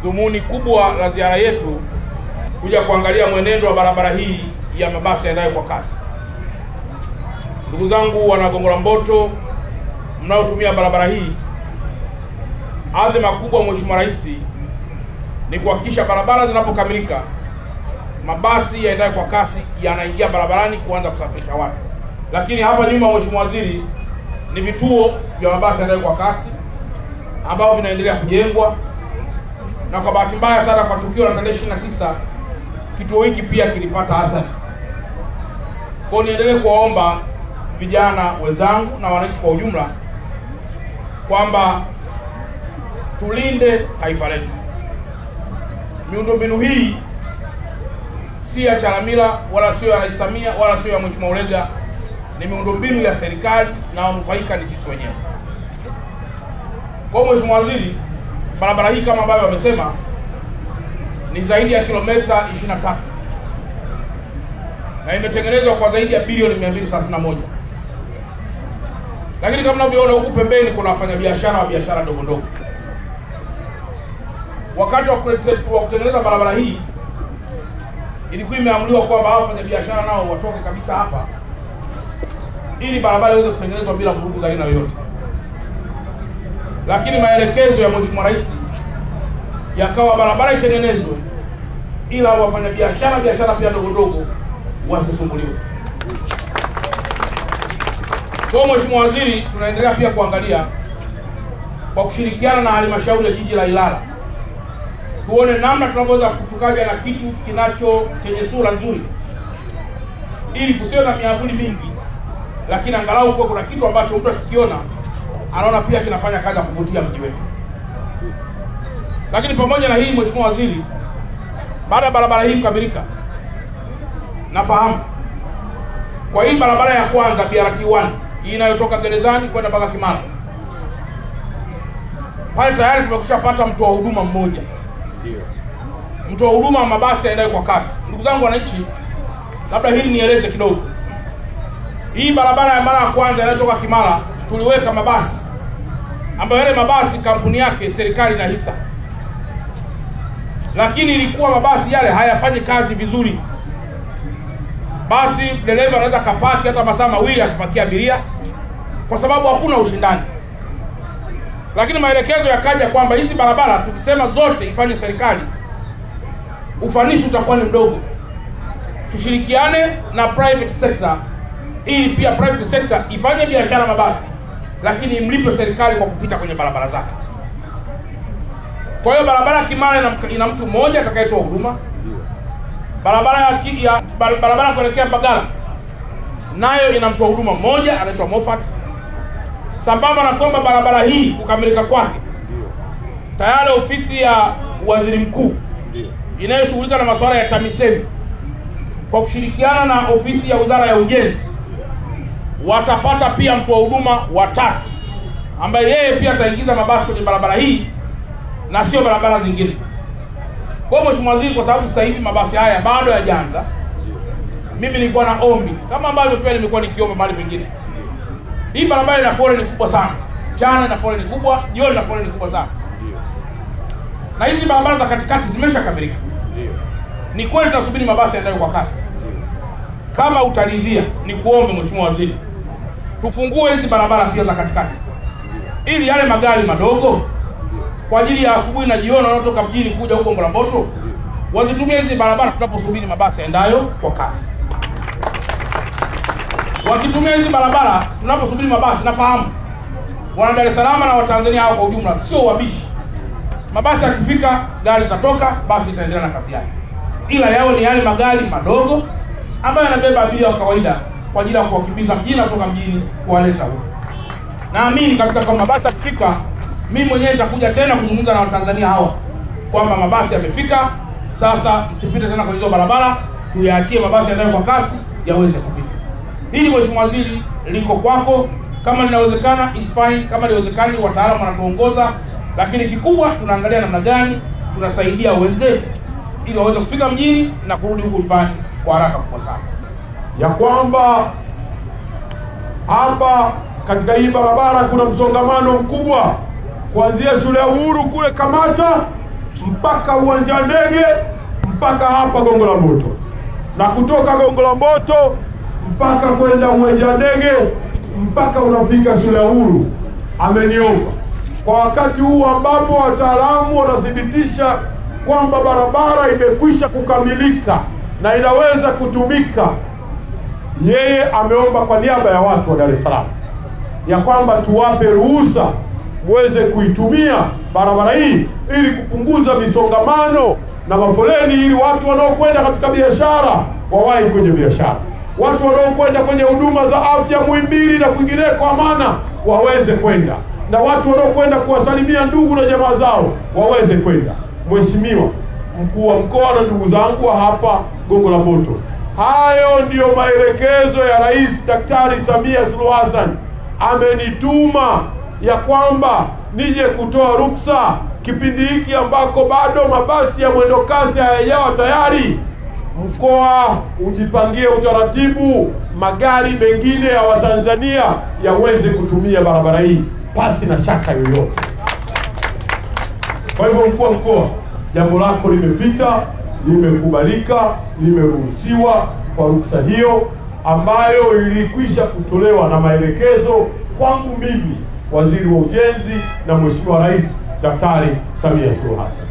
Dhumuni kubwa la ziara yetu kuja kuangalia mwenendo wa barabara hii ya mabasi yaendayo kwa kasi. Ndugu zangu wana Gongo la Mboto mnaotumia barabara hii, azma kubwa Mheshimiwa Rais ni kuhakikisha barabara zinapokamilika mabasi yaendayo kwa kasi yanaingia barabarani kuanza kusafirisha watu. Lakini hapa nyuma, Mheshimiwa Waziri, ni vituo vya mabasi yaendayo kwa kasi ambao vinaendelea kujengwa, na kwa bahati mbaya sana kwa tukio la tarehe 29 kituo hiki pia kilipata athari. Kwa niendelee kuwaomba vijana wenzangu na wananchi kwa ujumla kwamba tulinde taifa letu. Miundombinu hii si ya Chalamila wala sio ya Rais Samia wala sio ya Mheshimiwa Ulega, ni miundombinu ya serikali na wanufaika ni sisi wenyewe. Kwa Mheshimiwa Waziri, barabara hii kama ambavyo wamesema ni zaidi ya kilomita 23 na imetengenezwa kwa zaidi ya bilioni 231. Lakini kama mnavyoona huku pembeni kuna wafanyabiashara wa biashara ndogo ndogo. Wakati wa kutengeneza barabara hii ilikuwa imeamuliwa kwamba hao wafanyabiashara nao watoke kabisa hapa ili barabara iweze kutengenezwa bila vurugu za aina yoyote. Lakini maelekezo ya Mheshimiwa Rais yakawa barabara itengenezwe ila biashara pia ndogo ndogo wasisumbuliwe. Kwa Mheshimiwa Waziri, tunaendelea pia kuangalia kwa kushirikiana na halmashauri ya jiji la Ilala tuone namna tunaweza kutukaja na kitu chenye sura nzuri ili kusiwe na miavuli mingi, lakini angalau kwa kuna kitu ambacho mtu akikiona anaona pia kinafanya kazi ya kuvutia mji wetu. Lakini pamoja na hii, Mheshimiwa Waziri, baada ya barabara hii kukamilika, nafahamu kwa hii barabara ya kwanza BRT1 hii inayotoka Gerezani kwenda mpaka Kimara, pale tayari tumekushapata mtoa huduma mmoja. Ndio. Mtoa huduma wa mabasi yaendayo kwa kasi. Ndugu zangu wananchi, labda hili nieleze kidogo. Hii barabara ya mara ya kwanza inayotoka Kimara tuliweka mabasi ambayo yale mabasi kampuni yake serikali na hisa. Lakini ilikuwa mabasi yale hayafanyi kazi vizuri. Basi dereva anaweza kapaki hata masaa mawili asipakie abiria kwa sababu hakuna ushindani. Lakini maelekezo yakaja kwamba hizi barabara tukisema zote ifanye serikali, ufanisi utakuwa ni mdogo. Tushirikiane na private sector ili pia private sector ifanye biashara mabasi, lakini imlipe serikali kwa kupita kwenye barabara zake. Kwa hiyo barabara Kimara ina mtu mmoja atakayetoa huduma. Barabara kuelekea Mbagala nayo ina mtoa huduma mmoja anaitwa Moffat. Sambamba na kwamba barabara hii kukamilika kwake, tayari ofisi ya Waziri Mkuu inayoshughulika na masuala ya TAMISEMI kwa kushirikiana na ofisi ya Wizara ya Ujenzi watapata pia mtoa huduma watatu ambaye yeye pia ataingiza mabasi kwenye barabara hii na sio barabara zingine. Kwa Mheshimiwa Waziri, kwa sababu sasa hivi mabasi haya bado hayajaanza, mimi nilikuwa na ombi kama ambavyo pia nimekuwa nikiomba mahali pengine. Hii barabara ina foleni kubwa sana. Jana ina foleni kubwa, jioni ina foleni kubwa sana. Na hizi barabara za katikati zimeshakamilika. Ni kweli tunasubiri mabasi yaendayo kwa kasi. Kama utaridhia, ni kuombe Mheshimiwa Waziri, tufungue hizi barabara pia za katikati ili yale magari madogo kwa ajili ya asubuhi na jioni wanaotoka mjini kuja huko Gongo la Mboto wazitumie hizi barabara tunaposubiri mabasi yaendayo kwa kasi. Wakitumia hizi barabara tunaposubiri mabasi, nafahamu wana Dar es Salaam na Watanzania hao kwa ujumla sio wabishi. Mabasi yakifika, gari litatoka, basi itaendelea na kazi yake. Ila yao ni yale magari madogo ambayo yanabeba abiria wa kawaida kwa ajili ya kuwakimbiza mjini kutoka mjini kuwaleta huko. Naamini kabisa kwamba mabasi yakifika, mimi mwenyewe nitakuja tena kuzungumza na Watanzania hawa kwamba mabasi yamefika, sasa msipite tena kwa hizo barabara, tuyaachie mabasi yanayo kwa kasi yaweze kupita. Hili Mheshimiwa Waziri liko kwako, kama linawezekana is fine, kama liwezekani wataalamu wanatuongoza, lakini kikubwa tunaangalia namna gani tunasaidia wenzetu ili waweze kufika mjini na kurudi huko nyumbani kwa haraka kubwa sana. Ya kwamba hapa katika hii barabara kuna msongamano mkubwa kuanzia shule ya Uhuru kule Kamata mpaka uwanja wa ndege mpaka hapa Gongo la Mboto, na kutoka Gongo la Mboto mpaka kwenda uwanja wa ndege mpaka unafika shule ya Uhuru. Ameniomba kwa wakati huu ambapo wataalamu wanathibitisha kwamba barabara imekwisha kukamilika na inaweza kutumika, yeye ameomba kwa niaba ya watu wa Dar es Salaam ya kwamba tuwape ruhusa muweze kuitumia barabara hii ili kupunguza misongamano na mafoleni, ili watu wanaokwenda katika biashara wawahi kwenye biashara, watu wanaokwenda kwenye huduma za afya Muhimbili na kwingineko Amana waweze kwenda, na watu wanaokwenda kuwasalimia ndugu na jamaa zao waweze kwenda. Mheshimiwa Mkuu wa Mkoa na ndugu zangu wa hapa Gongo la Mboto, hayo ndiyo maelekezo ya Rais Daktari Samia Suluhu Hassan. Amenituma ya kwamba nije kutoa ruksa kipindi hiki ambako bado mabasi ya mwendo kasi hayajawa tayari. Mkoa ujipangie utaratibu magari mengine ya Watanzania yaweze kutumia barabara hii pasi na shaka yoyote. Kwa hivyo Mkuu wa Mkoa, jambo lako limepita, limekubalika, limeruhusiwa kwa ruksa hiyo ambayo ilikwisha kutolewa na maelekezo kwangu mimi, Waziri wa Ujenzi na Mheshimiwa Rais Daktari Samia Suluhu Hassan.